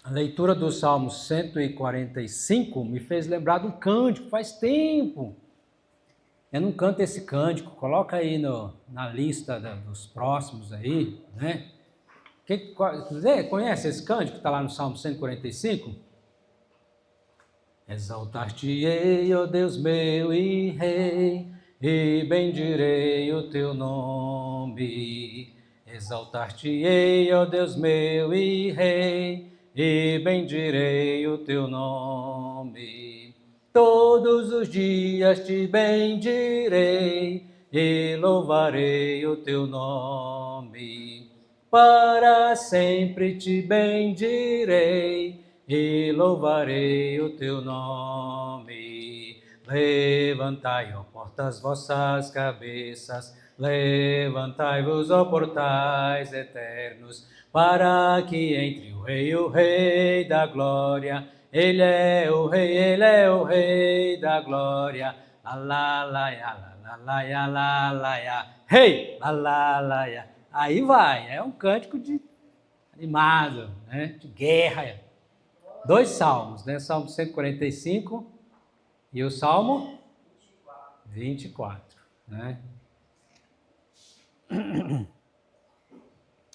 A leitura do Salmo 145 me fez lembrar de um cântico, faz tempo. Eu não canto esse cântico, coloca aí na lista dos próximos aí, né? Você conhece esse cântico que está lá no Salmo 145? Exaltar-te-ei, ó Deus meu e Rei, e bendirei o teu nome. Exaltar-te-ei, ó Deus meu e Rei, e bendirei o teu nome. Todos os dias te bendirei e louvarei o teu nome. Para sempre te bendirei e louvarei o teu nome. Levantai, ó portas, vossas cabeças, levantai-vos, ó portais eternos, para que entre o Rei da glória. Ele é o Rei da glória. La la la ya, la la ya, Rei, la la ya. Aí vai, é um cântico animado, né? De guerra. Dois salmos, né? Salmo 145 e o Salmo 24, né?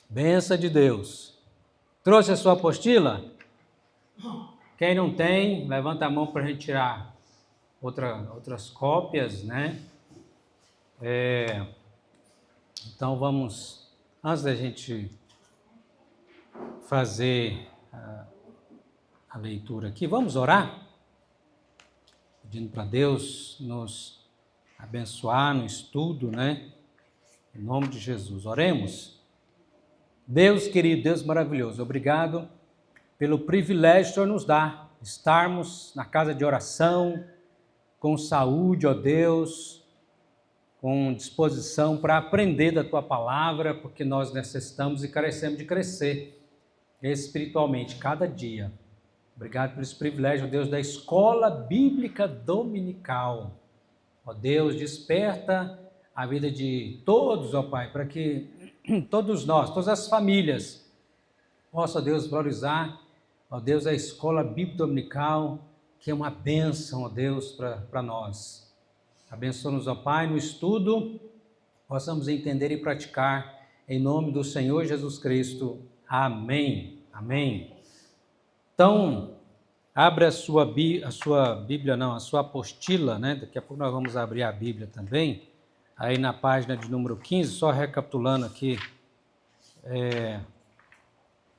Benção de Deus. Trouxe a sua apostila? Quem não tem, levanta a mão para a gente tirar outras cópias, né? Então vamos, antes da gente fazer a leitura aqui, vamos orar? Pedindo para Deus nos abençoar no estudo, né? Em nome de Jesus. Oremos. Deus querido, Deus maravilhoso, obrigado pelo privilégio que o Senhor nos dá, estarmos na casa de oração, com saúde, ó Deus, com disposição para aprender da Tua palavra, porque nós necessitamos e carecemos de crescer espiritualmente cada dia. Obrigado por esse privilégio, ó Deus, da escola bíblica dominical. Ó Deus, desperta a vida de todos, ó Pai, para que todos nós, todas as famílias, possam, ó Deus, valorizar, ó Deus, a escola bíblica dominical, que é uma bênção, ó Deus, para nós. Abençoa-nos, ó Pai, no estudo, possamos entender e praticar, em nome do Senhor Jesus Cristo. Amém. Amém. Então, abre a sua Bíblia, não, a sua apostila, né? Daqui a pouco nós vamos abrir a Bíblia também, aí na página de número 15, só recapitulando aqui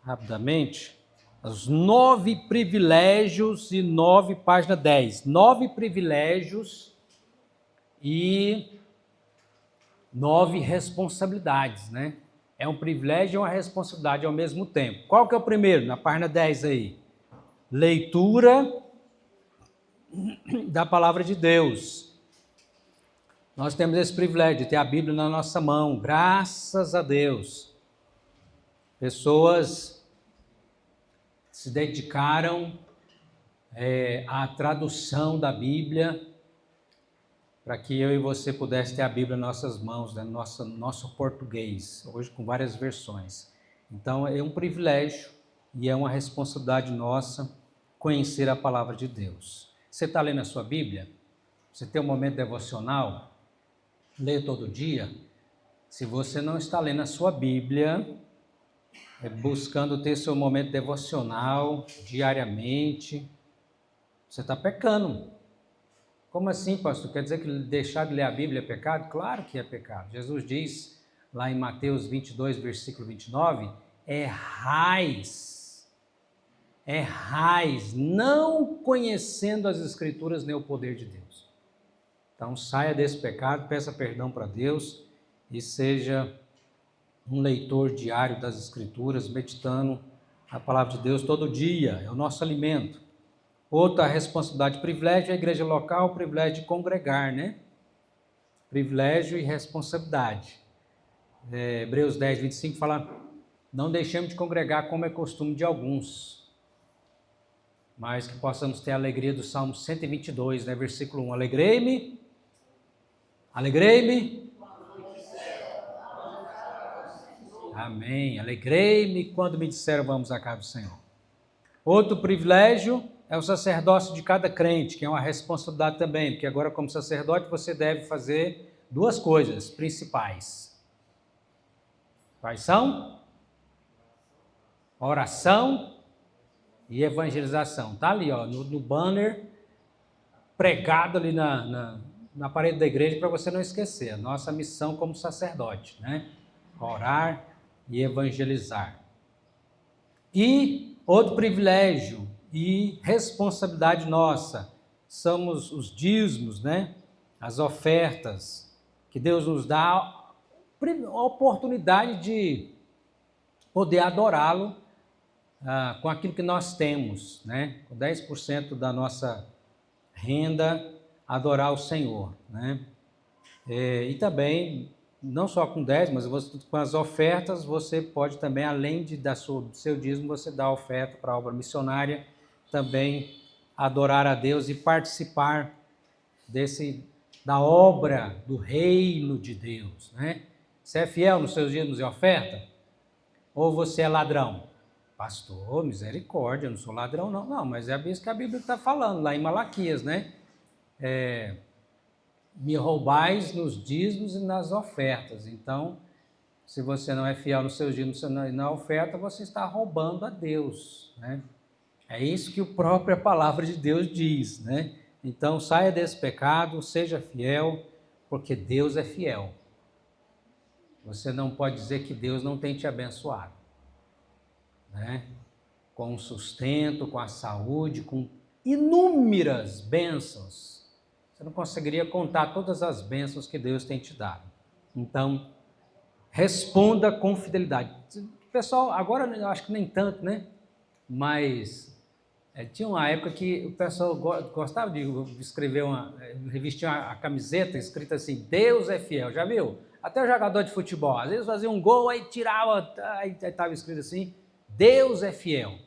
rapidamente, os 9 privilégios e 9, página 10, 9 privilégios e 9 responsabilidades, né? É um privilégio e uma responsabilidade ao mesmo tempo. Qual que é o primeiro? Na página 10 aí. Leitura da palavra de Deus. Nós temos esse privilégio de ter a Bíblia na nossa mão, graças a Deus. Pessoas se dedicaram à tradução da Bíblia, para que eu e você pudesse ter a Bíblia em nossas mãos, né? Nosso português, hoje com várias versões. Então é um privilégio e é uma responsabilidade nossa conhecer a palavra de Deus. Você está lendo a sua Bíblia? Você tem um momento devocional? Lê todo dia? Se você não está lendo a sua Bíblia, buscando ter seu momento devocional diariamente, você está pecando. Como assim, pastor? Quer dizer que deixar de ler a Bíblia é pecado? Claro que é pecado. Jesus diz lá em Mateus 22, versículo 29, errais, não conhecendo as Escrituras nem o poder de Deus. Então saia desse pecado, peça perdão para Deus e seja um leitor diário das Escrituras, meditando a palavra de Deus todo dia, é o nosso alimento. Outra responsabilidade, privilégio é a igreja local, privilégio de congregar, né? Privilégio e responsabilidade. Hebreus 10, 25 fala, não deixemos de congregar como é costume de alguns, mas que possamos ter a alegria do Salmo 122, né? Versículo 1, alegrei-me, amém, alegrei-me quando me disseram vamos à casa do Senhor. Outro privilégio é o sacerdócio de cada crente, que é uma responsabilidade também, porque agora, como sacerdote, você deve fazer duas coisas principais. Quais são? Oração e evangelização. Está ali, ó, no banner, pregado ali na parede da igreja, para você não esquecer. A nossa missão como sacerdote, né? Orar e evangelizar. E outro privilégio e responsabilidade nossa, somos os dízimos, né? As ofertas, que Deus nos dá a oportunidade de poder adorá-lo com aquilo que nós temos, né? Com 10% da nossa renda, adorar o Senhor, né? E também, não só com 10, mas com as ofertas, você pode também, além do seu dízimo, você dá oferta para a obra missionária, também adorar a Deus e participar da obra do reino de Deus, né? Você é fiel nos seus dízimos e oferta? Ou você é ladrão? Pastor, misericórdia, eu não sou ladrão não. Não, mas é isso que a Bíblia está falando, lá em Malaquias, né? Me roubais nos dízimos e nas ofertas. Então, se você não é fiel nos seus dízimos e na oferta, você está roubando a Deus, né? É isso que a própria palavra de Deus diz, né? Então, saia desse pecado, seja fiel, porque Deus é fiel. Você não pode dizer que Deus não tem te abençoado, né? Com o sustento, com a saúde, com inúmeras bênçãos. Você não conseguiria contar todas as bênçãos que Deus tem te dado. Então, responda com fidelidade. Pessoal, agora eu acho que nem tanto, né? Mas tinha uma época que o pessoal gostava de escrever revestir a camiseta escrita assim, Deus é fiel, já viu? Até o jogador de futebol, às vezes fazia um gol, aí tirava, aí estava escrito assim, Deus é fiel.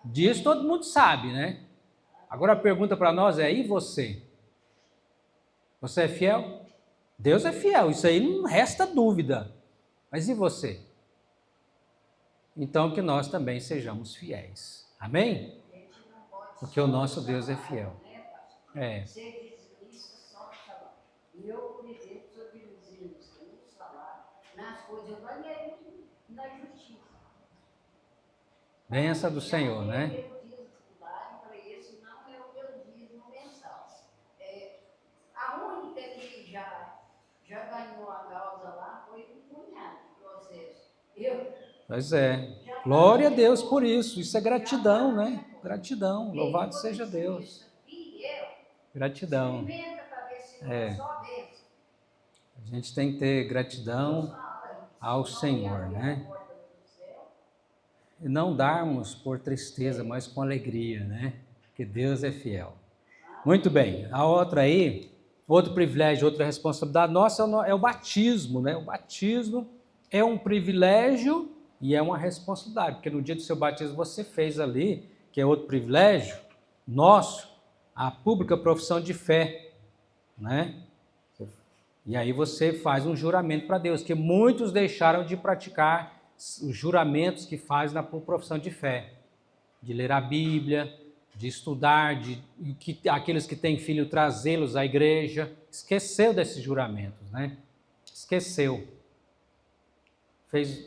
Disso todo mundo sabe, né? Agora a pergunta para nós é, e você? Você é fiel? Deus é fiel, isso aí não resta dúvida. Mas e você? Então que nós também sejamos fiéis. Amém? Porque o nosso Deus é fiel. Ser dizimista só para falar. E eu, por exemplo, sou dizimista no salário, nas coisas, eu ganhei na justiça. Benção do Senhor, né? Eu fiz dificuldade para esse, não é o meu dízimo mensal. A única que já ganhou a causa lá foi o cunhado do processo. Pois é. Glória a Deus por isso. Isso é gratidão, né? Gratidão. Louvado seja Deus. Gratidão. A gente tem que ter gratidão ao Senhor, né? E não darmos por tristeza, mas com alegria, né? Que Deus é fiel. Muito bem. A outra aí, outro privilégio, outra responsabilidade nossa é o batismo, né? O batismo é um privilégio e é uma responsabilidade, porque no dia do seu batismo você fez ali, que é outro privilégio nosso, a pública profissão de fé, né? E aí você faz um juramento para Deus, que muitos deixaram de praticar os juramentos que faz na profissão de fé, de ler a Bíblia, de estudar, aqueles que têm filho trazê-los à igreja, esqueceu desses juramentos, né? Esqueceu.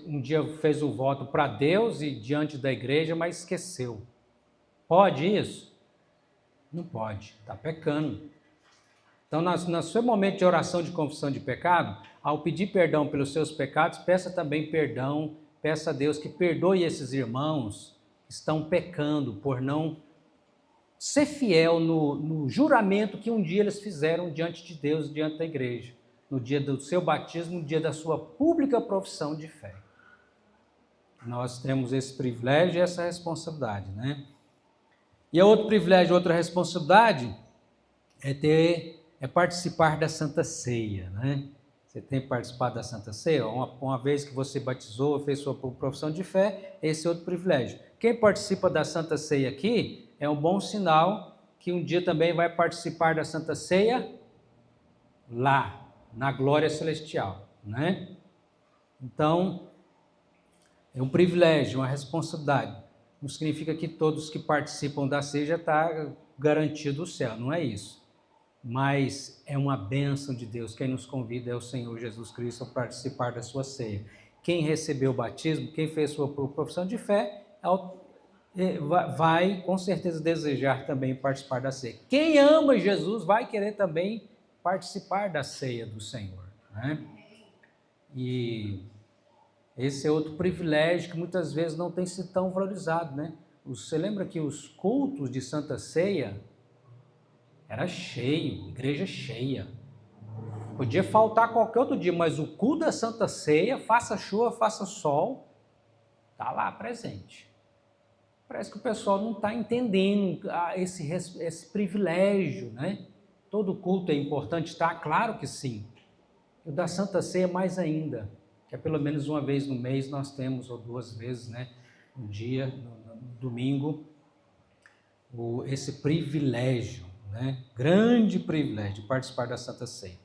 Um dia fez um voto para Deus e diante da igreja, mas esqueceu. Pode isso? Não pode, está pecando. Então, no seu momento de oração de confissão de pecado, ao pedir perdão pelos seus pecados, peça também perdão, peça a Deus que perdoe esses irmãos que estão pecando por não ser fiel no juramento que um dia eles fizeram diante de Deus, diante da igreja, no dia do seu batismo, no dia da sua pública profissão de fé. Nós temos esse privilégio e essa responsabilidade, né? E outro privilégio, outra responsabilidade é participar da Santa Ceia, né? Você tem participado da Santa Ceia? Uma vez que você batizou, fez sua profissão de fé, esse é outro privilégio. Quem participa da Santa Ceia aqui é um bom sinal que um dia também vai participar da Santa Ceia lá, na glória celestial, né? Então, é um privilégio, uma responsabilidade. não significa que todos que participam da ceia já está garantido o céu, não é isso. Mas é uma bênção de Deus. Quem nos convida é o Senhor Jesus Cristo a participar da sua ceia. Quem recebeu o batismo, quem fez sua profissão de fé, vai com certeza desejar também participar da ceia. Quem ama Jesus vai querer também participar da ceia do Senhor, né? E esse é outro privilégio que muitas vezes não tem sido tão valorizado, né? Você lembra que os cultos de Santa Ceia era cheio, igreja cheia. Podia faltar qualquer outro dia, mas o culto da Santa Ceia, faça chuva, faça sol, está lá presente. Parece que o pessoal não está entendendo esse privilégio, né? Todo culto é importante, tá? Claro que sim. E o da Santa Ceia mais ainda, que é pelo menos uma vez no mês nós temos, ou 2 vezes, né? Um dia, no domingo, esse privilégio, né? Grande privilégio de participar da Santa Ceia.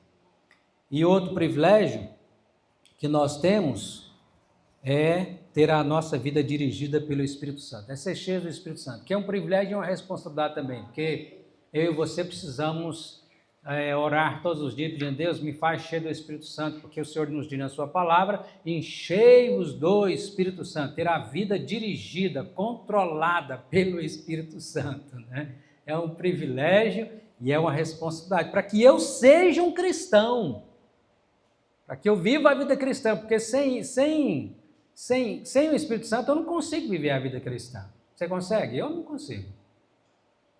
E outro privilégio que nós temos é ter a nossa vida dirigida pelo Espírito Santo, é ser cheio do Espírito Santo, que é um privilégio e uma responsabilidade também, porque eu e você precisamos orar todos os dias, pedindo: Deus, me faz cheio do Espírito Santo, porque o Senhor nos diz na sua palavra: enchei-vos do Espírito Santo, ter a vida dirigida, controlada pelo Espírito Santo, né? É um privilégio e é uma responsabilidade, para que eu seja um cristão, para que eu viva a vida cristã, porque sem o Espírito Santo eu não consigo viver a vida cristã. Você consegue? Eu não consigo.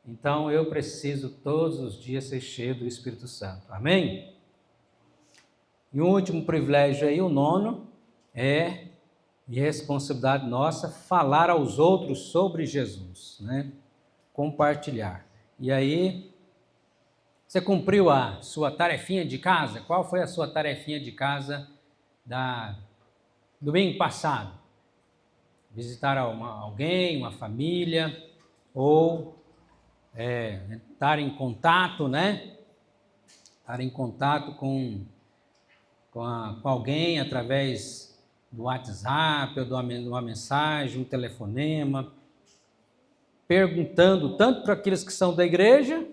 Então eu preciso todos os dias ser cheio do Espírito Santo. Amém? E o último privilégio aí, o 9, é de responsabilidade nossa, falar aos outros sobre Jesus, né? Compartilhar. E aí, você cumpriu a sua tarefinha de casa? Qual foi a sua tarefinha de casa do domingo passado? Visitar alguém, uma família, ou estar em contato, né? Estar em contato com alguém através do WhatsApp, ou de uma mensagem, um telefonema, perguntando tanto para aqueles que são da igreja,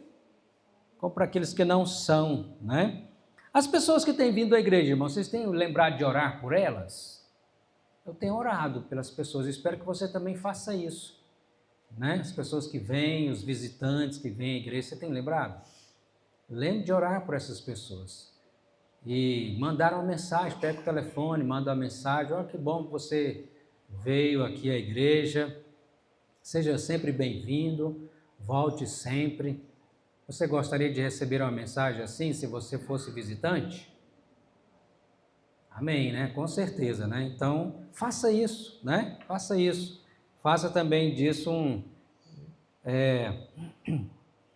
como para aqueles que não são, né? As pessoas que têm vindo à igreja, irmãos, vocês têm lembrado de orar por elas? Eu tenho orado pelas pessoas, espero que você também faça isso, né? As pessoas que vêm, os visitantes que vêm à igreja, você tem lembrado? Lembre de orar por essas pessoas. E mandar uma mensagem, pega o telefone, manda uma mensagem: olha que bom que você veio aqui à igreja, seja sempre bem-vindo, volte sempre. Você gostaria de receber uma mensagem assim, se você fosse visitante? Amém, né? Com certeza, né? Então, faça isso, né? Faça isso. Faça também disso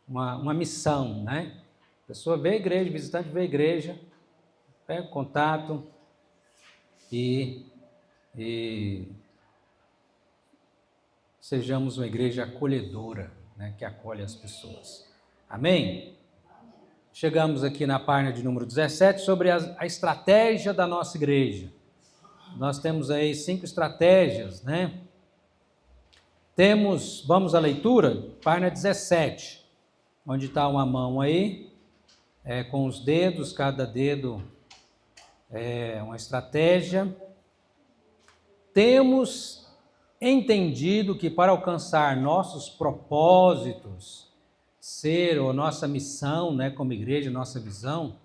uma missão, né? A pessoa vê a igreja, visitante vê a igreja, pega o contato e sejamos uma igreja acolhedora, né? Que acolhe as pessoas. Amém? Chegamos aqui na página de número 17 sobre a estratégia da nossa igreja. Nós temos aí 5 estratégias, né? Vamos à leitura, página 17, onde está uma mão aí, com os dedos, cada dedo é uma estratégia. Temos entendido que para alcançar nossos propósitos, nossa missão, né, como igreja, nossa visão,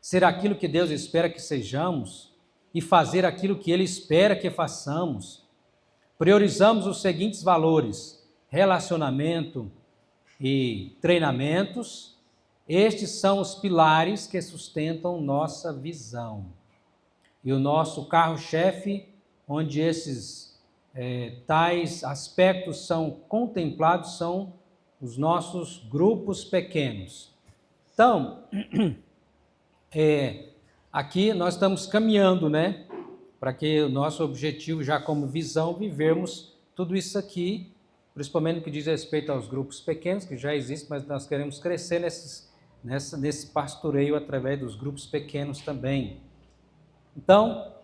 ser aquilo que Deus espera que sejamos e fazer aquilo que Ele espera que façamos, priorizamos os seguintes valores: relacionamento e treinamentos. Estes são os pilares que sustentam nossa visão. E o nosso carro-chefe, onde esses tais aspectos são contemplados, são os nossos grupos pequenos. Então, aqui nós estamos caminhando, né? Para que o nosso objetivo, já como visão, vivermos tudo isso aqui, principalmente no que diz respeito aos grupos pequenos, que já existem, mas nós queremos crescer nesse pastoreio através dos grupos pequenos também. Então,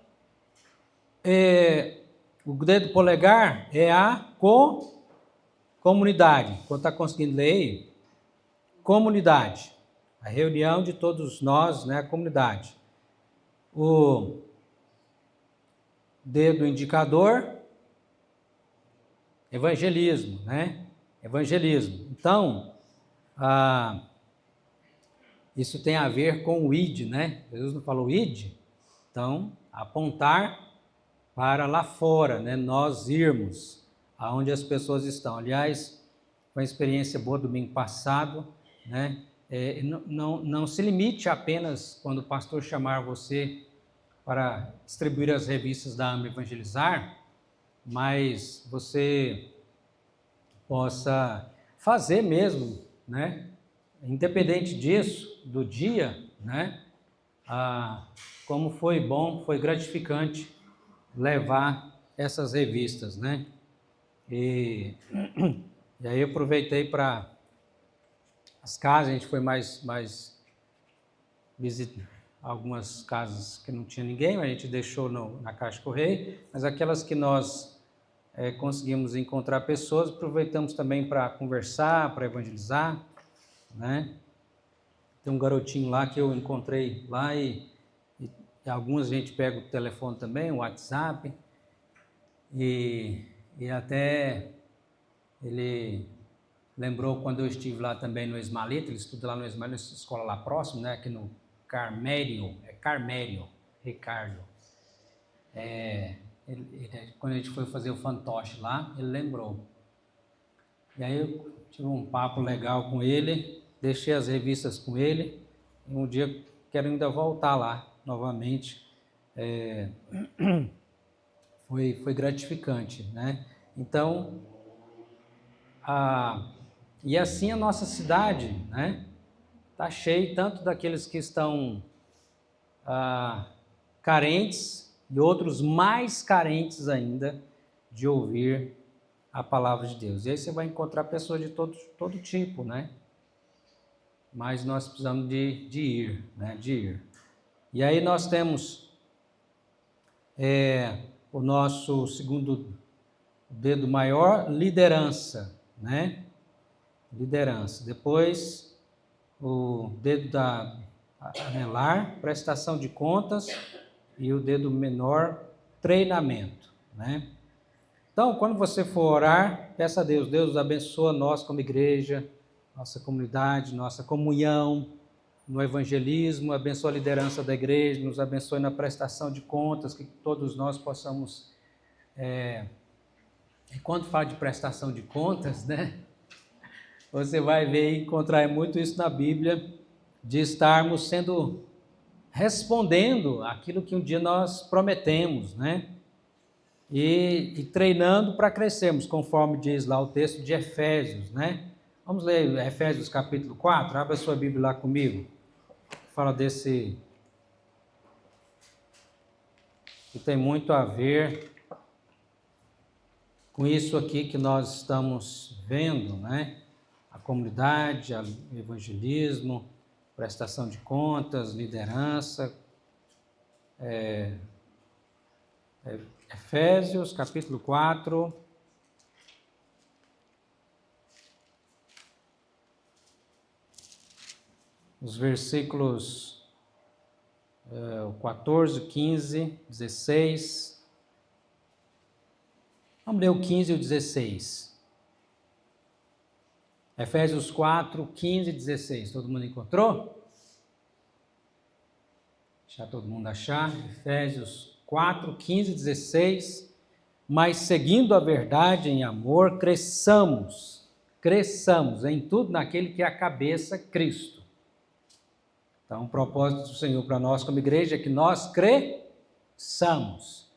o dedo polegar é a Comunidade. Quando está conseguindo ler aí? Comunidade. A reunião de todos nós, né? A comunidade. O dedo indicador, evangelismo, né? Evangelismo. Então, isso tem a ver com o id, né? Jesus não falou id? Então, apontar para lá fora, né? Nós irmos aonde as pessoas estão. Aliás, foi uma experiência boa domingo passado, né? Não se limite apenas quando o pastor chamar você para distribuir as revistas da AMA Evangelizar, mas você possa fazer mesmo, né? Independente disso, do dia, né? Como foi bom, foi gratificante levar essas revistas, né? E aí eu aproveitei para as casas, a gente foi mais visitar algumas casas que não tinha ninguém, a gente deixou na caixa de correio, mas aquelas que nós conseguimos encontrar pessoas, aproveitamos também para conversar, para evangelizar, né? Tem um garotinho lá que eu encontrei lá e algumas a gente pega o telefone também, o WhatsApp, e até ele lembrou quando eu estive lá também no Esmalita, ele estuda lá no Esmalita, nessa escola lá próximo, né, aqui no Carmério, Ricardo. Quando a gente foi fazer o fantoche lá, ele lembrou. E aí eu tive um papo legal com ele, deixei as revistas com ele, e um dia quero ainda voltar lá novamente. Foi gratificante, né? Então, e assim a nossa cidade, né? Está cheia tanto daqueles que estão carentes e outros mais carentes ainda de ouvir a palavra de Deus. E aí você vai encontrar pessoas de todo tipo, né? Mas nós precisamos de ir, né? De ir. E aí nós temos o nosso segundo dedo maior, liderança, né? Liderança. Depois, o dedo anelar, prestação de contas, e o dedo menor, treinamento, né? Então, quando você for orar, peça a Deus, Deus abençoa nós como igreja, nossa comunidade, nossa comunhão no evangelismo, abençoa a liderança da igreja, nos abençoe na prestação de contas, que todos nós possamos... E quando fala de prestação de contas, né? Você vai ver e encontrar muito isso na Bíblia, de estarmos respondendo aquilo que um dia nós prometemos, né? E treinando para crescermos, conforme diz lá o texto de Efésios, né? Vamos ler Efésios capítulo 4, abra sua Bíblia lá comigo. Fala desse... que tem muito a ver com isso aqui que nós estamos vendo, né? A comunidade, o evangelismo, prestação de contas, liderança. Efésios, capítulo 4. Os versículos 14, 15, 16. Vamos ler o 15 e o 16. Efésios 4, 15 e 16. Todo mundo encontrou? Deixa todo mundo achar. Efésios 4, 15 e 16. Mas seguindo a verdade em amor, cresçamos em tudo naquele que é a cabeça, Cristo. Então, o propósito do Senhor para nós como igreja é que nós cresçamos.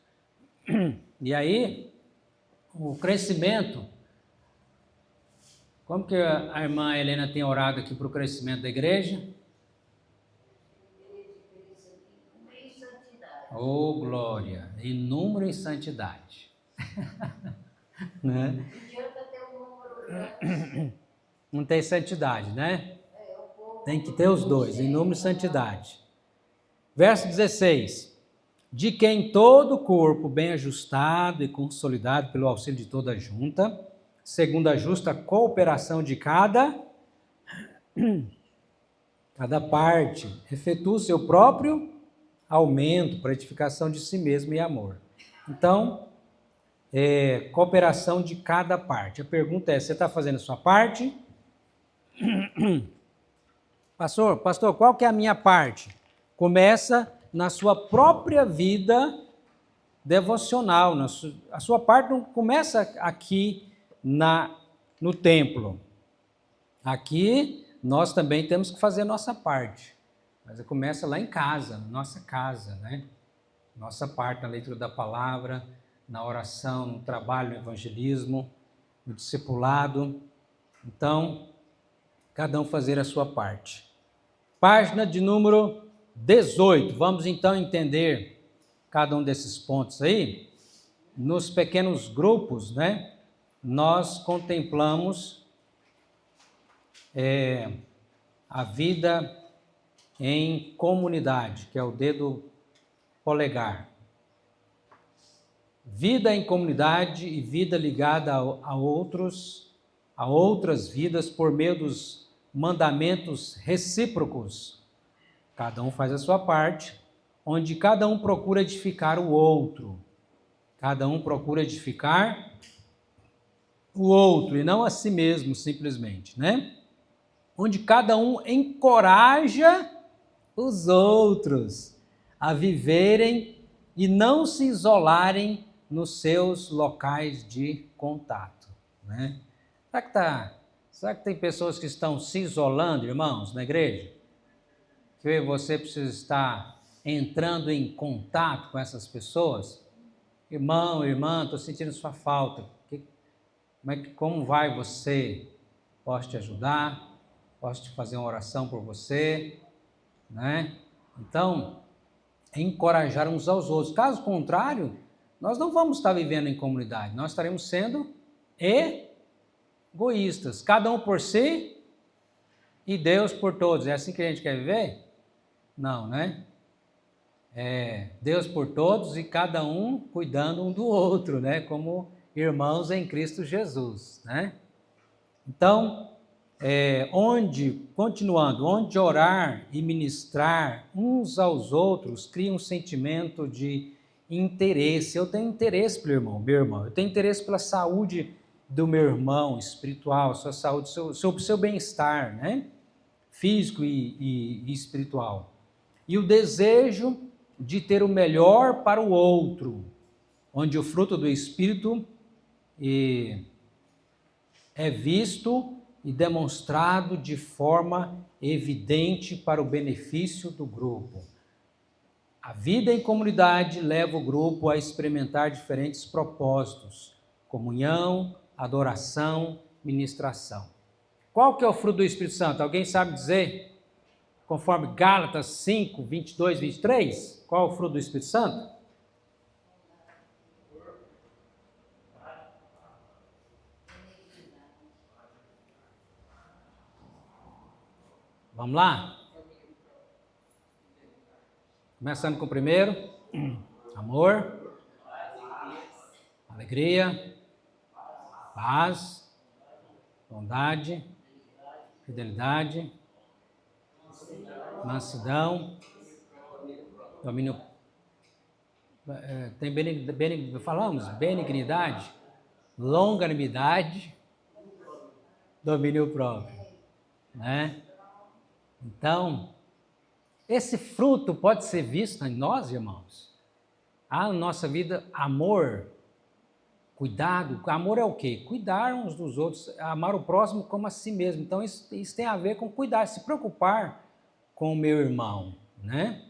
E aí, o crescimento, como que a irmã Helena tem orado aqui para o crescimento da igreja? Oh, glória! Em número e santidade. Né? Não tem santidade, né? Tem que ter os dois, em número e santidade. Verso 16. De quem todo o corpo, bem ajustado e consolidado pelo auxílio de toda a junta, segundo a justa cooperação de cada parte, efetua o seu próprio aumento para edificação de si mesmo e amor. Então, cooperação de cada parte. A pergunta é, você está fazendo a sua parte? Pastor, qual que é a minha parte? Começa na sua própria vida devocional. A sua parte não começa aqui no templo. Aqui nós também temos que fazer a nossa parte. Mas começa lá em casa, na nossa casa, né? Nossa parte na leitura da palavra, na oração, no trabalho, no evangelismo, no discipulado. Então, cada um fazer a sua parte. Página de número 18. Vamos então entender cada um desses pontos aí. Nos pequenos grupos, né? Nós contemplamos a vida em comunidade, que é o dedo polegar. Vida em comunidade e vida ligada a outras vidas por meio dos mandamentos recíprocos. Cada um faz a sua parte, onde cada um procura edificar o outro. Cada um procura edificar o outro e não a si mesmo, simplesmente, né? Onde cada um encoraja os outros a viverem e não se isolarem nos seus locais de contato, né? Será que tem pessoas que estão se isolando, irmãos, na igreja? Que eu e você precisa estar entrando em contato com essas pessoas? Irmão, irmã, estou sentindo sua falta. Como vai você? Posso te ajudar? Posso te fazer uma oração por você? Né? Então, encorajar uns aos outros. Caso contrário, nós não vamos estar vivendo em comunidade. Nós estaremos sendo egoístas. Cada um por si e Deus por todos. É assim que a gente quer viver? Não, né? Deus por todos e cada um cuidando um do outro, né? Como irmãos em Cristo Jesus, né? Então, onde orar e ministrar uns aos outros cria um sentimento de interesse. Eu tenho interesse pelo meu irmão, eu tenho interesse pela saúde do meu irmão espiritual, sua saúde, seu bem-estar, né? Físico e espiritual. E o desejo de ter o melhor para o outro, onde o fruto do Espírito é visto e demonstrado de forma evidente para o benefício do grupo. A vida em comunidade leva o grupo a experimentar diferentes propósitos: comunhão, adoração, ministração. Qual que é o fruto do Espírito Santo? Alguém sabe dizer? Conforme Gálatas 5, 22, 23, qual é o fruto do Espírito Santo? Vamos lá? Começando com o primeiro: amor, alegria, paz, bondade, fidelidade, mansidão, domínio. Falamos benignidade, longanimidade, domínio próprio, né? Então, esse fruto pode ser visto em nós, irmãos. Há na nossa vida amor, cuidado. Amor é o quê? Cuidar uns dos outros, amar o próximo como a si mesmo. Então, isso tem a ver com cuidar, se preocupar com o meu irmão, né?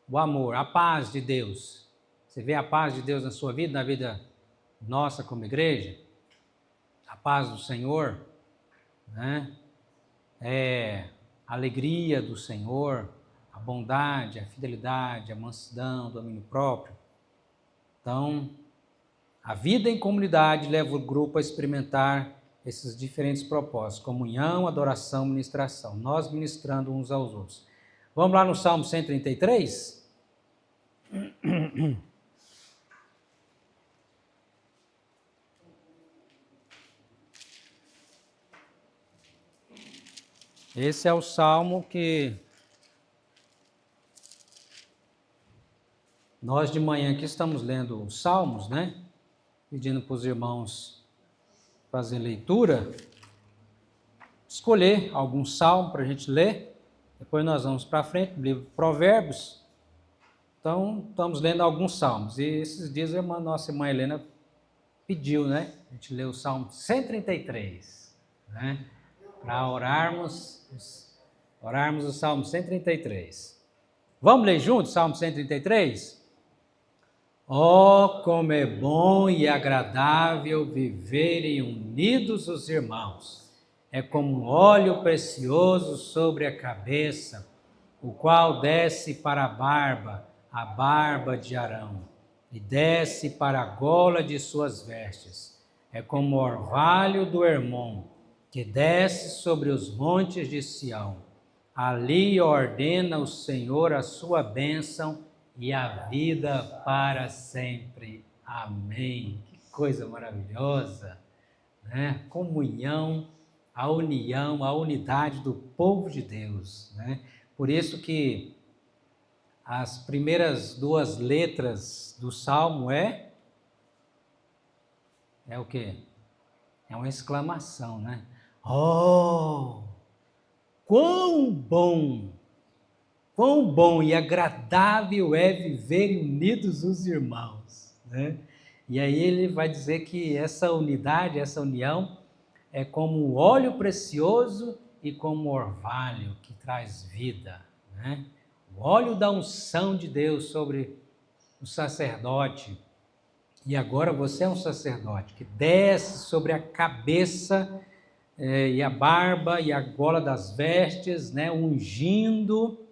O amor, a paz de Deus. Você vê a paz de Deus na sua vida, na vida nossa como igreja? A paz do Senhor, né? A alegria do Senhor, a bondade, a fidelidade, a mansidão, o domínio próprio. Então, a vida em comunidade leva o grupo a experimentar esses diferentes propósitos: comunhão, adoração, ministração. Nós ministrando uns aos outros. Vamos lá no Salmo 133? Esse é o salmo que nós de manhã aqui estamos lendo os salmos, né? Pedindo para os irmãos fazer leitura, escolher algum salmo para a gente ler. Depois nós vamos para frente, livro de Provérbios. Então, estamos lendo alguns salmos. E esses dias nossa irmã Helena pediu, né? A gente leu o Salmo 133, né? Para orarmos o Salmo 133. Vamos ler juntos o Salmo 133? Oh, como é bom e agradável viverem unidos os irmãos. É como um óleo precioso sobre a cabeça, o qual desce para a barba de Arão, e desce para a gola de suas vestes. É como o orvalho do Hermon, que desce sobre os montes de Sião. Ali ordena o Senhor a sua bênção e a vida para sempre. Amém. Que coisa maravilhosa, né? Comunhão, a união, a unidade do povo de Deus, né? Por isso que as primeiras duas letras do Salmo é o quê? É uma exclamação, né? Oh, quão bom e agradável é viver unidos os irmãos, né? E aí ele vai dizer que essa unidade, essa união é como o óleo precioso e como o orvalho que traz vida, né? O óleo da unção de Deus sobre o sacerdote. E agora você é um sacerdote que desce sobre a cabeça e a barba e a gola das vestes, né? Ungindo,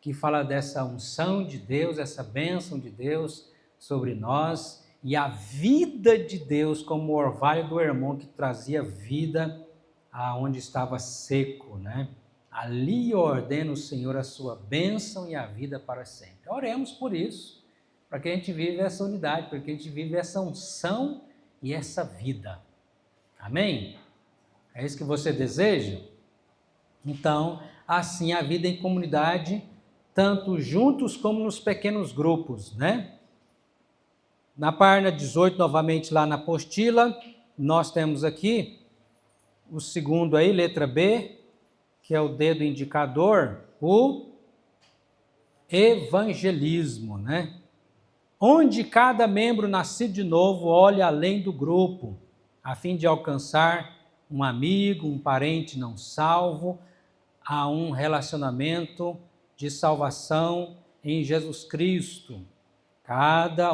que fala dessa unção de Deus, essa bênção de Deus sobre nós, e a vida de Deus como o orvalho do Hermon que trazia vida aonde estava seco, né? Ali ordena o Senhor a sua bênção e a vida para sempre. Oremos por isso, para que a gente viva essa unidade, para que a gente viva essa unção e essa vida. Amém? É isso que você deseja? Então, assim a vida em comunidade, tanto juntos como nos pequenos grupos, né? Na página 18, novamente lá na apostila, nós temos aqui o segundo aí, letra B, que é o dedo indicador, o evangelismo, né? Onde cada membro nascido de novo olha além do grupo, a fim de alcançar um amigo, um parente não salvo, a um relacionamento de salvação em Jesus Cristo.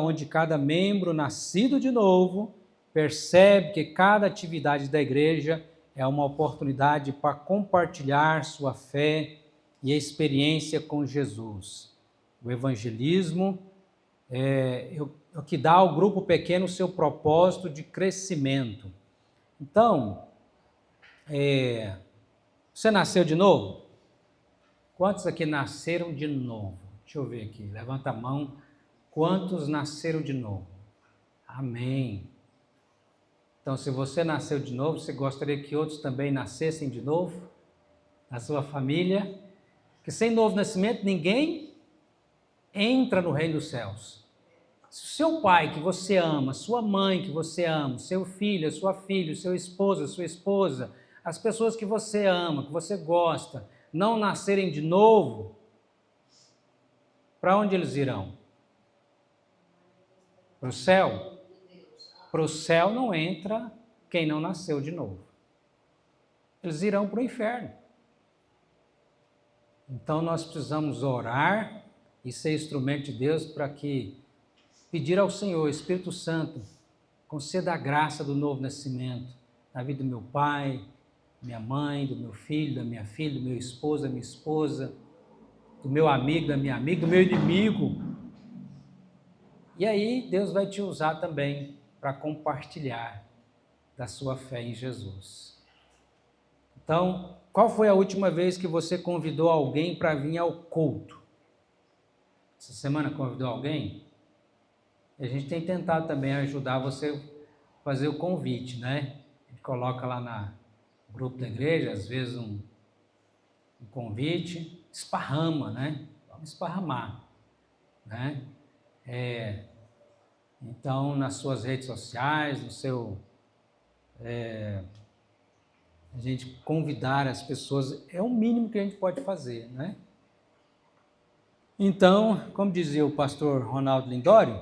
Onde cada membro nascido de novo percebe que cada atividade da igreja é uma oportunidade para compartilhar sua fé e experiência com Jesus. O evangelismo é o que dá ao grupo pequeno o seu propósito de crescimento. Então, você nasceu de novo? Quantos aqui nasceram de novo? Deixa eu ver aqui, levanta a mão. Quantos nasceram de novo? Amém. Então, se você nasceu de novo, você gostaria que outros também nascessem de novo? Na sua família? Porque sem novo nascimento, ninguém entra no reino dos céus. Se o seu pai que você ama, sua mãe que você ama, seu filho, sua filha, seu esposo, sua esposa, as pessoas que você ama, que você gosta, não nascerem de novo, para onde eles irão? Para o céu? Para o céu não entra quem não nasceu de novo. Eles irão para o inferno. Então nós precisamos orar e ser instrumento de Deus para que pedir ao Senhor, Espírito Santo, conceda a graça do novo nascimento na vida do meu pai, minha mãe, do meu filho, da minha filha, do meu esposo, da minha esposa, do meu amigo, da minha amiga, do meu inimigo. E aí Deus vai te usar também para compartilhar da sua fé em Jesus. Então, qual foi a última vez que você convidou alguém para vir ao culto? Essa semana convidou alguém? E a gente tem tentado também ajudar você a fazer o convite, né? A gente coloca lá no grupo da igreja, às vezes um convite, esparrama, né? Vamos esparramar, né? Então, nas suas redes sociais, no seu... a gente convidar as pessoas, é o mínimo que a gente pode fazer, né? Então, como dizia o pastor Ronaldo Lindório,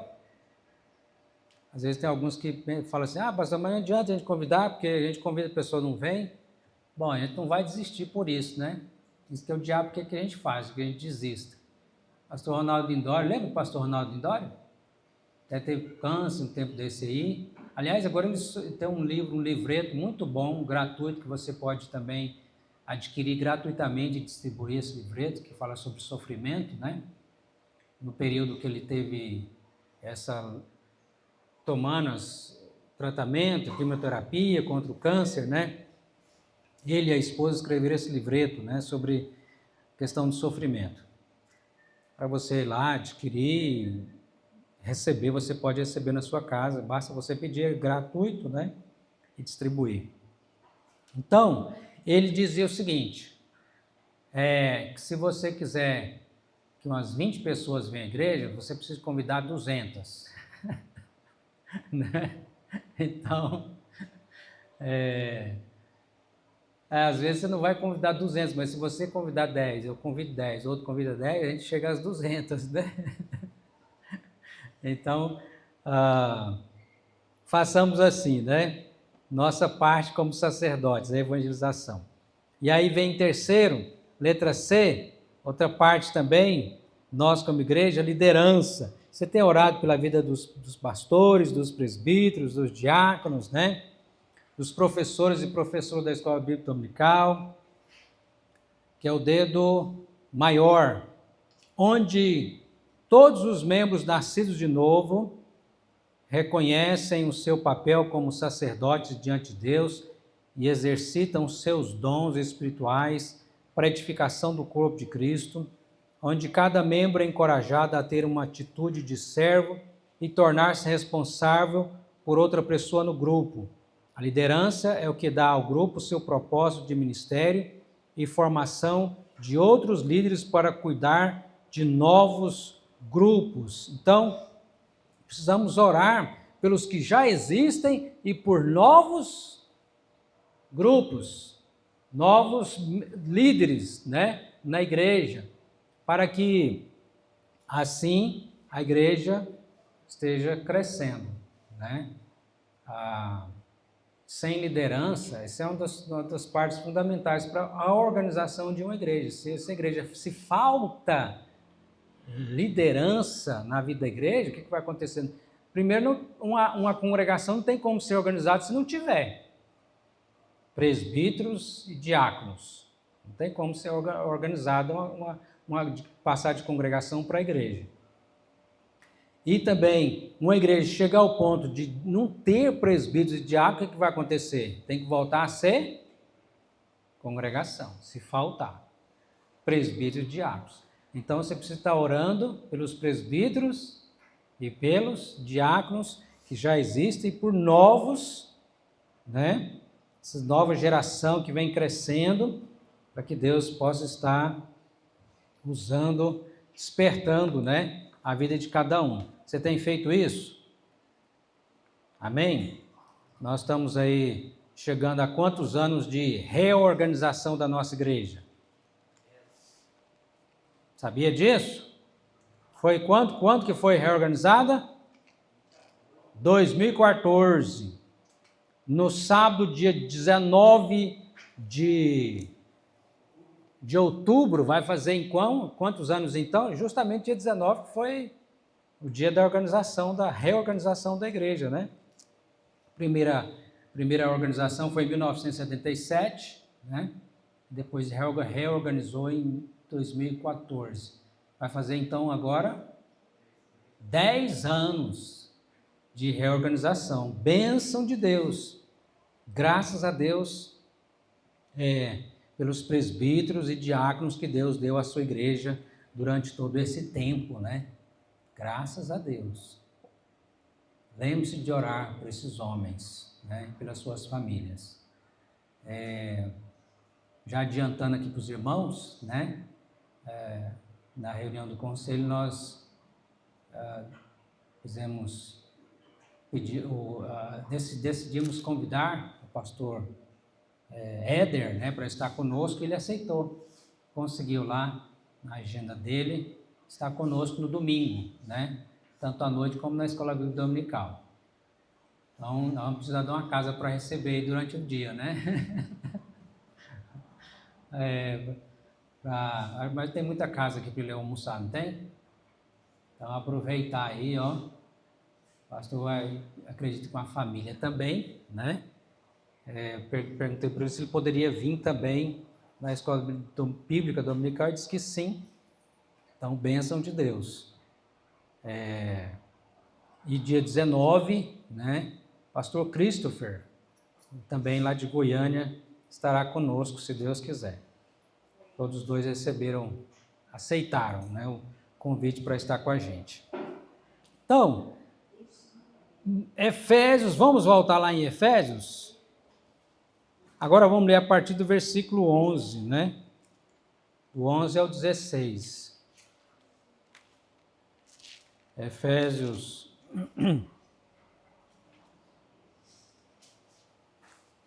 às vezes tem alguns que falam assim, pastor, mas não adianta a gente convidar, porque a gente convida a pessoa não vem. Bom, a gente não vai desistir por isso, né? Isso que é o diabo, que a gente faz, que a gente desista. Pastor Ronaldo Lindório, lembra o pastor Ronaldo Lindório? Até teve câncer um tempo desse aí. Aliás, agora ele tem um livreto muito bom, gratuito, que você pode também adquirir gratuitamente e distribuir esse livreto, que fala sobre sofrimento, né? No período que ele teve tomando tratamento, quimioterapia contra o câncer, né? Ele e a esposa escreveram esse livreto, né, sobre questão de sofrimento. Para você ir lá adquirir, receber, você pode receber na sua casa, basta você pedir, é gratuito, né, e distribuir. Então, ele dizia o seguinte, que se você quiser que umas 20 pessoas venham à igreja, você precisa convidar 200. Né? Então, às vezes você não vai convidar 200, mas se você convidar 10, eu convido 10, outro convida 10, a gente chega às 200, né? Então, façamos assim, né? Nossa parte como sacerdotes, a evangelização. E aí vem em terceiro, letra C, outra parte também, nós como igreja, liderança. Você tem orado pela vida dos pastores, dos presbíteros, dos diáconos, né? Dos professores e professoras da Escola Bíblica Dominical, que é o dedo maior, onde todos os membros nascidos de novo reconhecem o seu papel como sacerdotes diante de Deus e exercitam os seus dons espirituais para a edificação do corpo de Cristo, onde cada membro é encorajado a ter uma atitude de servo e tornar-se responsável por outra pessoa no grupo. A liderança é o que dá ao grupo seu propósito de ministério e formação de outros líderes para cuidar de novos grupos. Então, precisamos orar pelos que já existem e por novos grupos, novos líderes, né, na igreja, para que assim a igreja esteja crescendo, né? Sem liderança, essa é uma das partes fundamentais para a organização de uma igreja. Se falta liderança na vida da igreja, o que vai acontecendo? Primeiro, uma congregação não tem como ser organizada se não tiver presbíteros e diáconos. Não tem como ser organizada passar de congregação para a igreja. E também, uma igreja chega ao ponto de não ter presbíteros e diáconos, o que vai acontecer? Tem que voltar a ser congregação, se faltar presbíteros e diáconos. Então, você precisa estar orando pelos presbíteros e pelos diáconos que já existem, e por novos, né? Essa nova geração que vem crescendo, para que Deus possa estar usando, despertando, né, a vida de cada um. Você tem feito isso? Amém? Nós estamos aí chegando a quantos anos de reorganização da nossa igreja? Sabia disso? Foi quando que foi reorganizada? 2014. No sábado, dia 19 de outubro, vai fazer em quantos anos então? Justamente dia 19 foi o dia da reorganização da igreja, né? Primeira organização foi em 1977, né? Depois reorganizou em 2014. Vai fazer então agora 10 anos de reorganização. Bênção de Deus. Graças a Deus pelos presbíteros e diáconos que Deus deu à sua igreja durante todo esse tempo, né? Graças a Deus. Lembre-se de orar por esses homens, né? Pelas suas famílias. já adiantando aqui para os irmãos, né? Na reunião do conselho nós decidimos convidar o pastor Éder, né, para estar conosco. Ele aceitou, conseguiu lá na agenda dele estar conosco no domingo, né? Tanto à noite como na escola bíblica dominical. Então, nós vamos precisar de uma casa para receber durante o dia, né? Mas tem muita casa aqui para ele almoçar, não tem? Então, aproveitar aí, ó. O pastor vai, acredito, com a família também, né? Perguntei para ele se ele poderia vir também na escola bíblica dominical, ele disse que sim. Então, bênção de Deus. E dia 19, né? Pastor Christopher, também lá de Goiânia, estará conosco, se Deus quiser. Todos os dois aceitaram, né, o convite para estar com a gente. Então, Efésios, vamos voltar lá em Efésios? Agora vamos ler a partir do versículo 11, né? Do 11 ao 16. Efésios.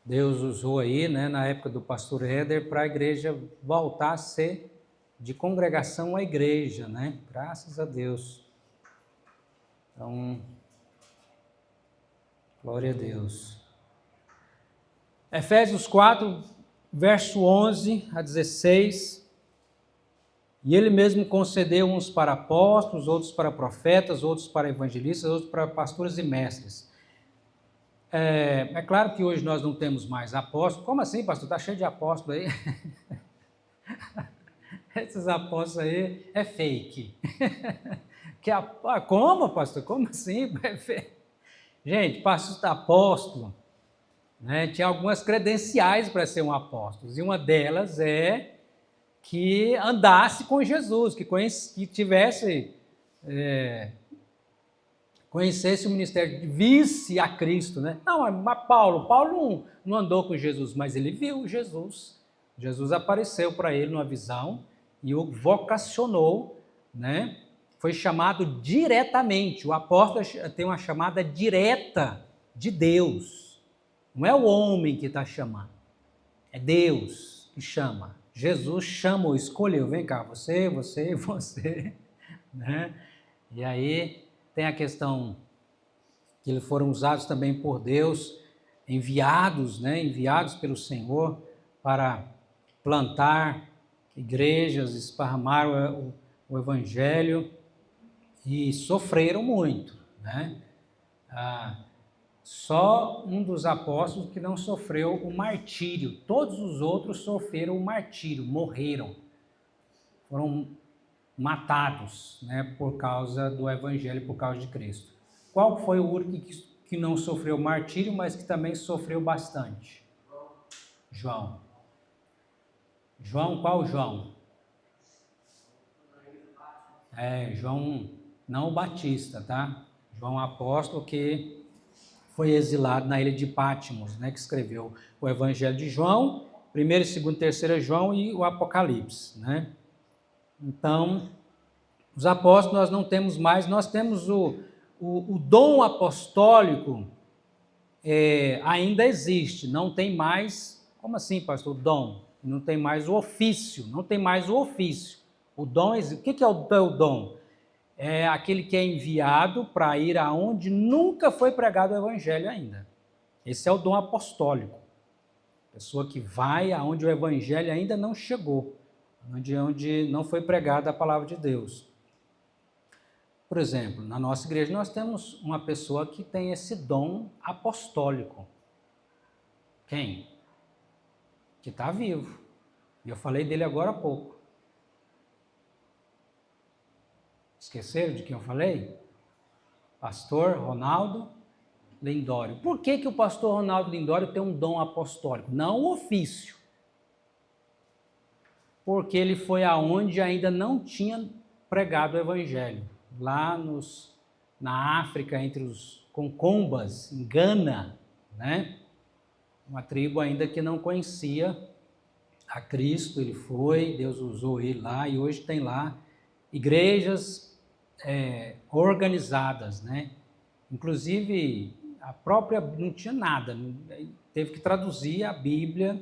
Deus usou aí, né, na época do pastor Éder, para a igreja voltar a ser de congregação à igreja, né? Graças a Deus. Então, glória a Deus. Efésios 4, verso 11 a 16. E ele mesmo concedeu uns para apóstolos, outros para profetas, outros para evangelistas, outros para pastores e mestres. É claro que hoje nós não temos mais apóstolos. Como assim, pastor? Está cheio de apóstolos aí? Esses apóstolos aí é fake. Como, pastor? Como assim? Gente, apóstolo, né, tinha algumas credenciais para ser um apóstolo. E uma delas é que andasse com Jesus, que conhecesse o ministério, visse a Cristo, né? Não, mas Paulo não andou com Jesus, mas ele viu Jesus. Jesus apareceu para ele numa visão e o vocacionou, né? Foi chamado diretamente. O apóstolo tem uma chamada direta de Deus. Não é o homem que está chamando, é Deus que chama. Jesus chamou, escolheu, vem cá, você, né? E aí tem a questão que eles foram usados também por Deus, enviados, né? Enviados pelo Senhor para plantar igrejas, esparramar o Evangelho, e sofreram muito, né? Só um dos apóstolos que não sofreu o martírio. Todos os outros sofreram o martírio, morreram. Foram matados, né, por causa do Evangelho, por causa de Cristo. Qual foi o único que não sofreu martírio, mas que também sofreu bastante? João. João, qual João? João, não o Batista, tá? João apóstolo que foi exilado na ilha de Patmos, né, que escreveu o Evangelho de João, 1º, 2º, 3º João e o Apocalipse, né? Então, os apóstolos nós não temos mais, nós temos o dom apostólico, ainda existe, não tem mais. Como assim, pastor? O dom? Não tem mais o ofício, não tem mais o ofício. O dom existe. O que é o dom? É aquele que é enviado para ir aonde nunca foi pregado o evangelho ainda. Esse é o dom apostólico. Pessoa que vai aonde o evangelho ainda não chegou, onde não foi pregada a palavra de Deus. Por exemplo, na nossa igreja nós temos uma pessoa que tem esse dom apostólico. Quem? Que está vivo. E eu falei dele agora há pouco. Esqueceram de quem eu falei? Pastor Ronaldo Lindório. Por que o pastor Ronaldo Lindório tem um dom apostólico? Não o ofício. Porque ele foi aonde ainda não tinha pregado o evangelho. Lá na África, entre os Concombas, em Gana, né? Uma tribo ainda que não conhecia a Cristo, ele foi, Deus usou ele lá, e hoje tem lá igrejas organizadas, né? Inclusive, a própria, não tinha nada, teve que traduzir a Bíblia,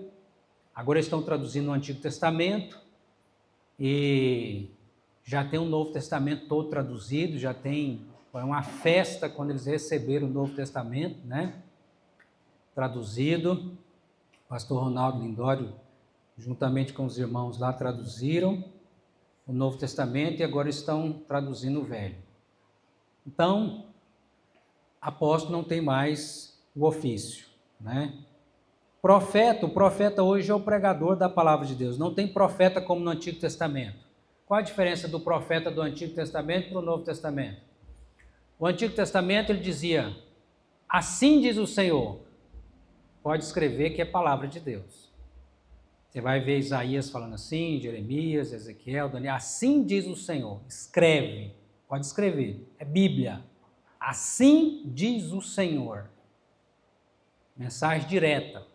agora estão traduzindo o Antigo Testamento, e já tem o Novo Testamento todo traduzido, já tem, foi uma festa quando eles receberam o Novo Testamento, né? Traduzido, o pastor Ronaldo Lindório, juntamente com os irmãos lá, traduziram o Novo Testamento e agora estão traduzindo o Velho. Então, apóstolo não tem mais o ofício, né? Profeta, o profeta hoje é o pregador da palavra de Deus, não tem profeta como no Antigo Testamento. Qual a diferença do profeta do Antigo Testamento para o Novo Testamento? O Antigo Testamento ele dizia, assim diz o Senhor, pode escrever que é palavra de Deus. Você vai ver Isaías falando assim, Jeremias, Ezequiel, Daniel, assim diz o Senhor, escreve, pode escrever, é Bíblia. Assim diz o Senhor. Mensagem direta.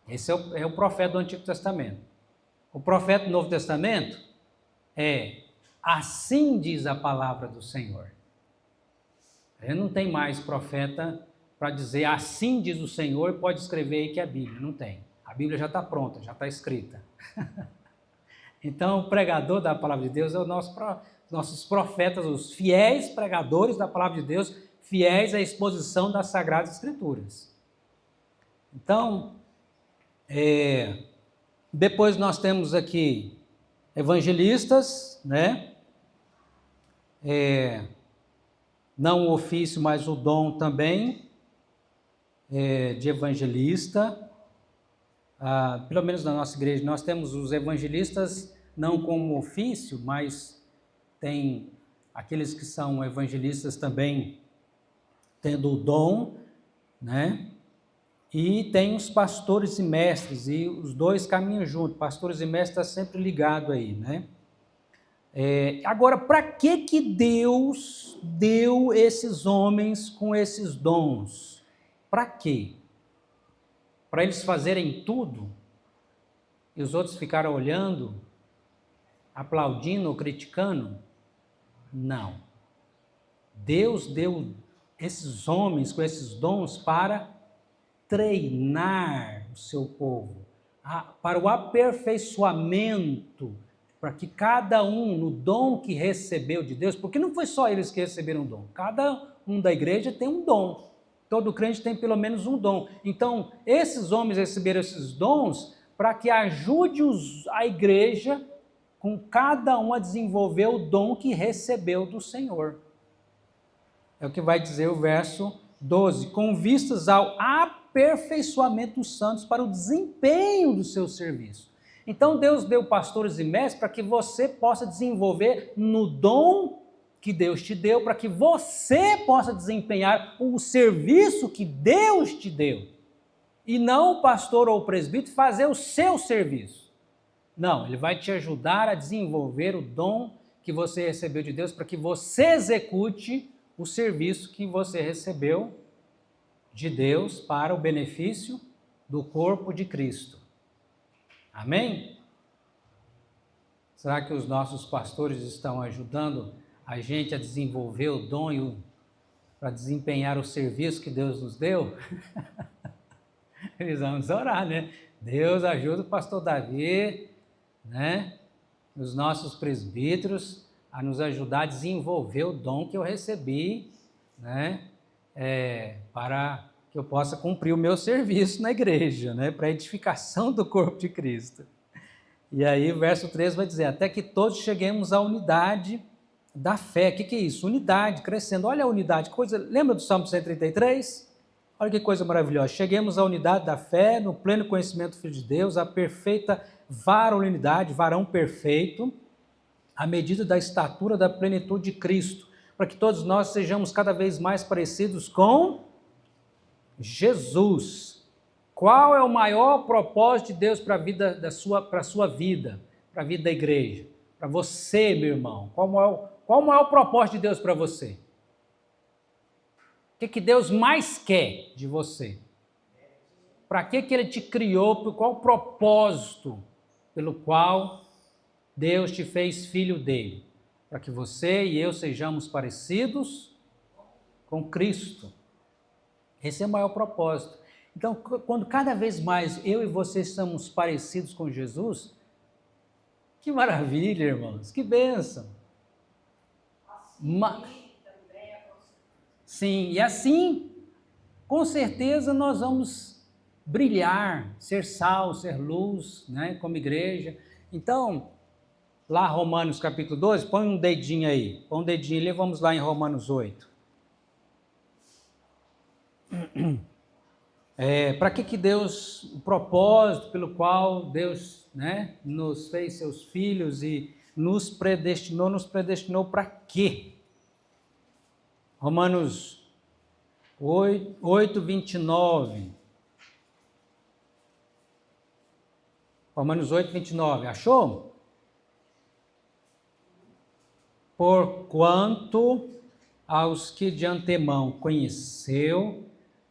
Esse é o profeta do Antigo Testamento. O profeta do Novo Testamento é assim diz a palavra do Senhor. Ele não tem mais profeta para dizer assim diz o Senhor, pode escrever aí que é a Bíblia. Não tem. A Bíblia já está pronta, já está escrita. Então, o pregador da palavra de Deus é nossos profetas, os fiéis pregadores da palavra de Deus, fiéis à exposição das Sagradas Escrituras. Então, depois nós temos aqui evangelistas, né? Não o ofício, mas o dom também de evangelista. Pelo menos na nossa igreja, nós temos os evangelistas não como ofício, mas tem aqueles que são evangelistas também tendo o dom, né? E tem os pastores e mestres, e os dois caminham juntos, pastores e mestres estão sempre ligados aí, né? Agora, para que Deus deu esses homens com esses dons? Para quê? Para eles fazerem tudo e os outros ficaram olhando, aplaudindo ou criticando? Não. Deus deu esses homens com esses dons para treinar o seu povo, para o aperfeiçoamento, para que cada um, no dom que recebeu de Deus, porque não foi só eles que receberam um dom, cada um da igreja tem um dom, todo crente tem pelo menos um dom. Então, esses homens receberam esses dons para que ajude a igreja com cada um a desenvolver o dom que recebeu do Senhor. É o que vai dizer o verso 12, com vistas ao aperfeiçoamento dos santos para o desempenho do seu serviço. Então Deus deu pastores e mestres para que você possa desenvolver no dom que Deus te deu, para que você possa desempenhar o serviço que Deus te deu. E não o pastor ou o presbítero fazer o seu serviço. Não, ele vai te ajudar a desenvolver o dom que você recebeu de Deus para que você execute o serviço que você recebeu de Deus para o benefício do corpo de Cristo. Amém? Será que os nossos pastores estão ajudando a gente a desenvolver o dom para desempenhar o serviço que Deus nos deu? Precisamos orar, né? Deus ajuda o pastor Davi, né? Os nossos presbíteros a nos ajudar a desenvolver o dom que eu recebi, né? Para que eu possa cumprir o meu serviço na igreja, né? Para a edificação do corpo de Cristo. E aí o verso 3 vai dizer, até que todos cheguemos à unidade da fé. O que é isso? Unidade, crescendo. Olha a unidade, lembra do Salmo 133? Olha que coisa maravilhosa. Cheguemos à unidade da fé, no pleno conhecimento do Filho de Deus, à perfeita varonilidade, varão perfeito, à medida da estatura da plenitude de Cristo, para que todos nós sejamos cada vez mais parecidos com Jesus. Qual é o maior propósito de Deus para a vida para a sua vida, para a vida da igreja? Para você, meu irmão, qual o maior propósito de Deus para você? O que Deus mais quer de você? Para que Ele te criou? Qual o propósito? pelo qual Deus te fez filho dele, para que você e eu sejamos parecidos com Cristo. Esse é o maior propósito. Então, quando cada vez mais eu e você somos parecidos com Jesus, que maravilha, irmãos, que bênção. Sim, e assim, com certeza, nós vamos brilhar, ser sal, ser luz, né, como igreja. Então, lá Romanos capítulo 12, põe um dedinho aí, põe um dedinho ali, vamos lá em Romanos 8. Para que Deus, o propósito pelo qual Deus, né, nos fez seus filhos e nos predestinou para quê? Romanos 8, 29. Romanos 8, 29. Achou? Porquanto aos que de antemão conheceu,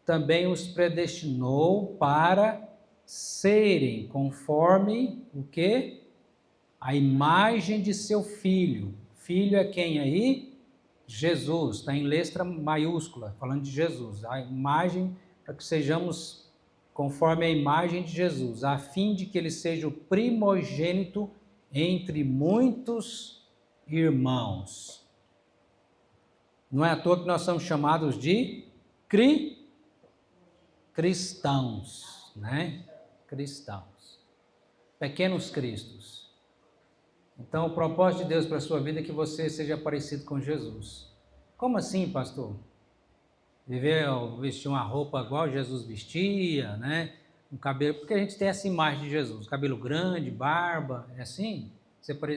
também os predestinou para serem conforme o quê? A imagem de seu filho. Filho é quem aí? Jesus, está em letra maiúscula, falando de Jesus. A imagem, para que sejamos conforme a imagem de Jesus, a fim de que ele seja o primogênito entre muitos irmãos. Não é à toa que nós somos chamados de cristãos, né? Cristãos. Pequenos cristos. Então, o propósito de Deus para a sua vida é que você seja parecido com Jesus. Como assim, pastor? Vestir uma roupa igual Jesus vestia, né? Um cabelo, porque a gente tem essa imagem de Jesus, cabelo grande, barba, é assim?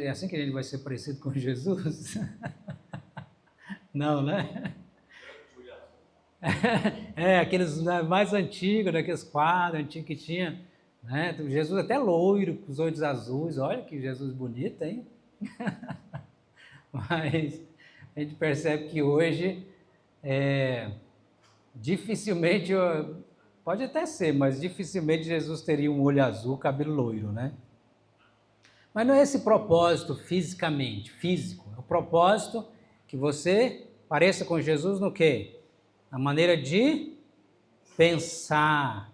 É assim que a gente vai ser parecido com Jesus? Não, né? Aqueles mais antigos, daqueles quadros antigos que tinha, né? Jesus até loiro, com os olhos azuis, olha que Jesus bonito, hein? Mas a gente percebe que hoje, dificilmente, pode até ser, mas dificilmente Jesus teria um olho azul, cabelo loiro, né? Mas não é esse propósito fisicamente, físico, é o propósito que você pareça com Jesus no quê? Na maneira de pensar,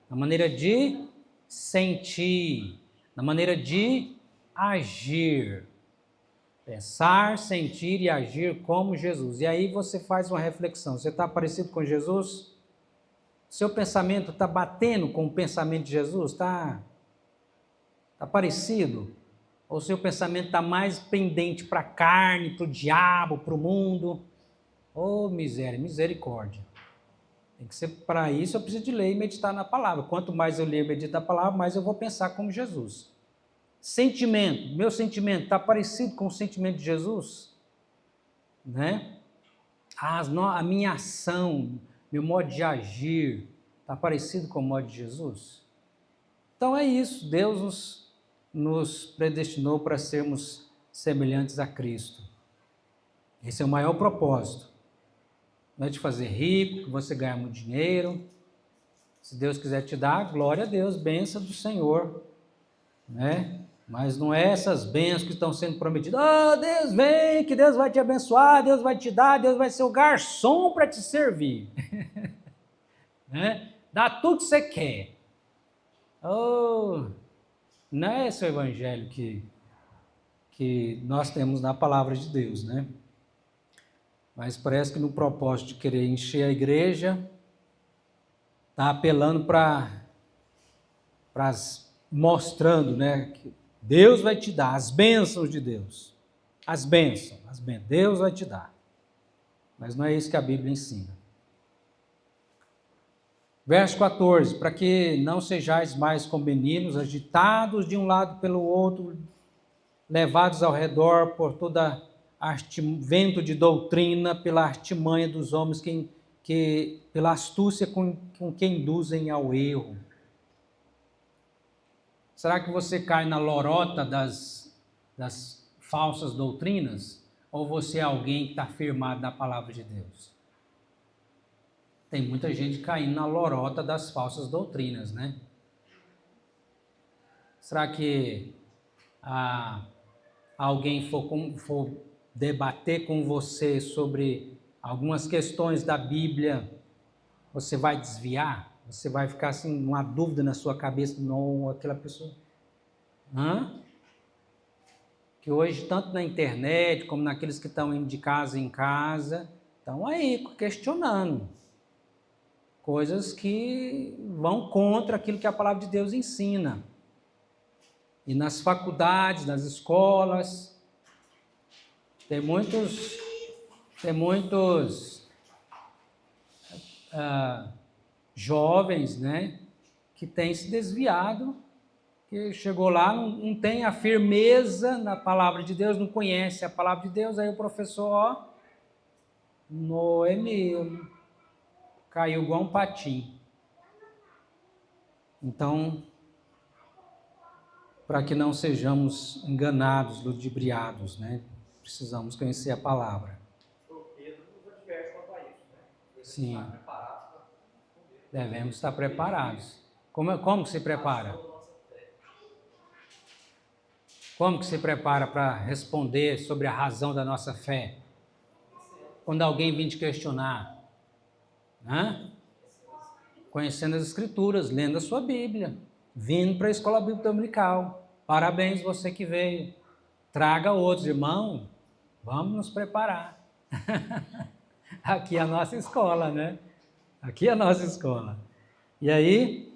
na maneira de sentir, na maneira de agir. Pensar, sentir e agir como Jesus. E aí você faz uma reflexão. Você está parecido com Jesus? Seu pensamento está batendo com o pensamento de Jesus? Está parecido? Ou seu pensamento está mais pendente para a carne, para o diabo, para o mundo? Oh, misericórdia. Tem que ser, para isso eu preciso de ler e meditar na palavra. Quanto mais eu ler e meditar na palavra, mais eu vou pensar como Jesus. Sentimento, meu sentimento está parecido com o sentimento de Jesus? Né? A minha ação, meu modo de agir, está parecido com o modo de Jesus? Então é isso, Deus nos predestinou para sermos semelhantes a Cristo. Esse é o maior propósito. Não é de fazer rico, que você ganhe muito dinheiro. Se Deus quiser te dar, glória a Deus, bênção do Senhor. Né? Mas não é essas bênçãos que estão sendo prometidas. Oh, Deus vem, que Deus vai te abençoar, Deus vai te dar, Deus vai ser o garçom para te servir. Né? Dá tudo que você quer. Oh, não é esse o evangelho que nós temos na palavra de Deus, né? Mas parece que no propósito de querer encher a igreja, está apelando mostrando, né, que Deus vai te dar as bênçãos de Deus. As bênçãos, Deus vai te dar. Mas não é isso que a Bíblia ensina. Verso 14, para que não sejais mais como meninos, agitados de um lado pelo outro, levados ao redor por toda vento de doutrina, pela artimanha dos homens, pela astúcia com que induzem ao erro. Será que você cai na lorota das falsas doutrinas? Ou você é alguém que está firmado na palavra de Deus? Tem muita gente caindo na lorota das falsas doutrinas, né? Será que alguém for debater com você sobre algumas questões da Bíblia, você vai desviar? Você vai ficar assim, uma dúvida na sua cabeça, não, aquela pessoa... Que hoje, tanto na internet, como naqueles que estão indo de casa em casa, estão aí questionando coisas que vão contra aquilo que a palavra de Deus ensina. E nas faculdades, nas escolas, tem muitos jovens, né, que têm se desviado, que chegou lá, não tem a firmeza na palavra de Deus, não conhece a palavra de Deus, aí o professor, Noé mesmo, caiu igual um patinho. Então, para que não sejamos enganados, ludibriados, né, precisamos conhecer a palavra. O Pedro nos adverte quanto a isso, né? Sim. Estar preparados para Devemos estar preparados. Como que se prepara? Como que se prepara para responder sobre a razão da nossa fé? Quando alguém vem te questionar, né? Conhecendo as Escrituras, lendo a sua Bíblia, vindo para a Escola Bíblica Dominical. Parabéns você que veio. Traga outros, irmão, vamos nos preparar. Aqui é a nossa escola, né? Aqui é a nossa escola. E aí,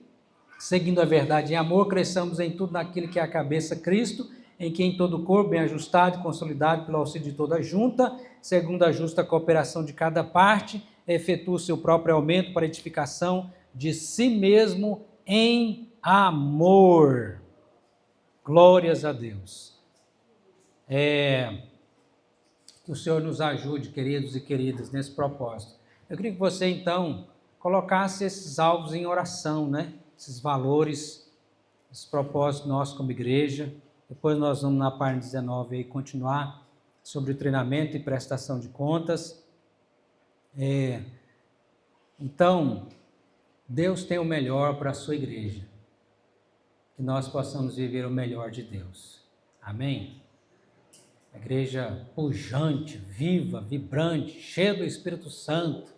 seguindo a verdade em amor, cresçamos em tudo naquilo que é a cabeça, Cristo, em quem todo o corpo, bem ajustado e consolidado pelo auxílio de toda a junta, segundo a justa cooperação de cada parte, efetua o seu próprio aumento para a edificação de si mesmo em amor. Glórias a Deus. Que o Senhor nos ajude, queridos e queridas, nesse propósito. Eu queria que você, então, colocasse esses alvos em oração, né? Esses valores, esses propósitos nossos como igreja. Depois nós vamos na página 19 aí continuar sobre o treinamento e prestação de contas. Então, Deus tem o melhor para a sua igreja. Que nós possamos viver o melhor de Deus. Amém? A igreja pujante, viva, vibrante, cheia do Espírito Santo,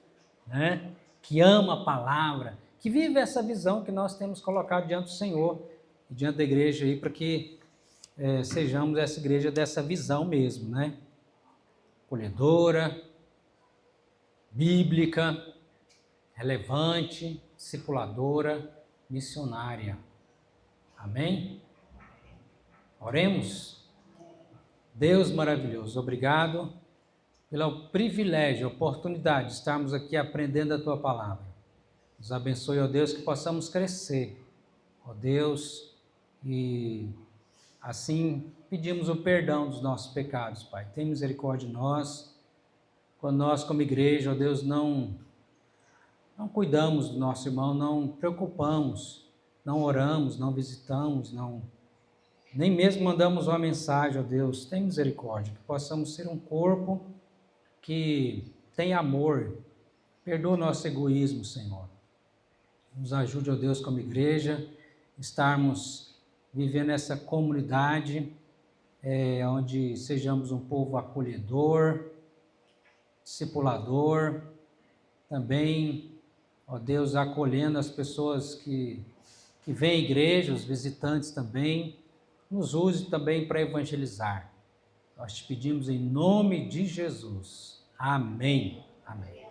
né? Que ama a palavra, que vive essa visão que nós temos colocado diante do Senhor e diante da igreja aí, para que sejamos essa igreja dessa visão mesmo, né? Acolhedora, bíblica, relevante, discipuladora, missionária. Amém? Oremos? Deus maravilhoso, obrigado pelo privilégio, oportunidade de estarmos aqui aprendendo a Tua palavra. Nos abençoe, ó Deus, que possamos crescer, ó Deus, e assim pedimos o perdão dos nossos pecados, Pai. Tem misericórdia de nós, quando nós como igreja, ó Deus, não cuidamos do nosso irmão, não preocupamos, não oramos, não visitamos, nem mesmo mandamos uma mensagem, ó Deus, tem misericórdia, que possamos ser um corpo que tem amor. Perdoa o nosso egoísmo, Senhor. Nos ajude, ó Deus, como igreja, estarmos vivendo essa comunidade, onde sejamos um povo acolhedor, discipulador, também, ó Deus, acolhendo as pessoas que vêm à igreja, os visitantes também. Nos use também para evangelizar. Nós te pedimos em nome de Jesus. Amém. Amém.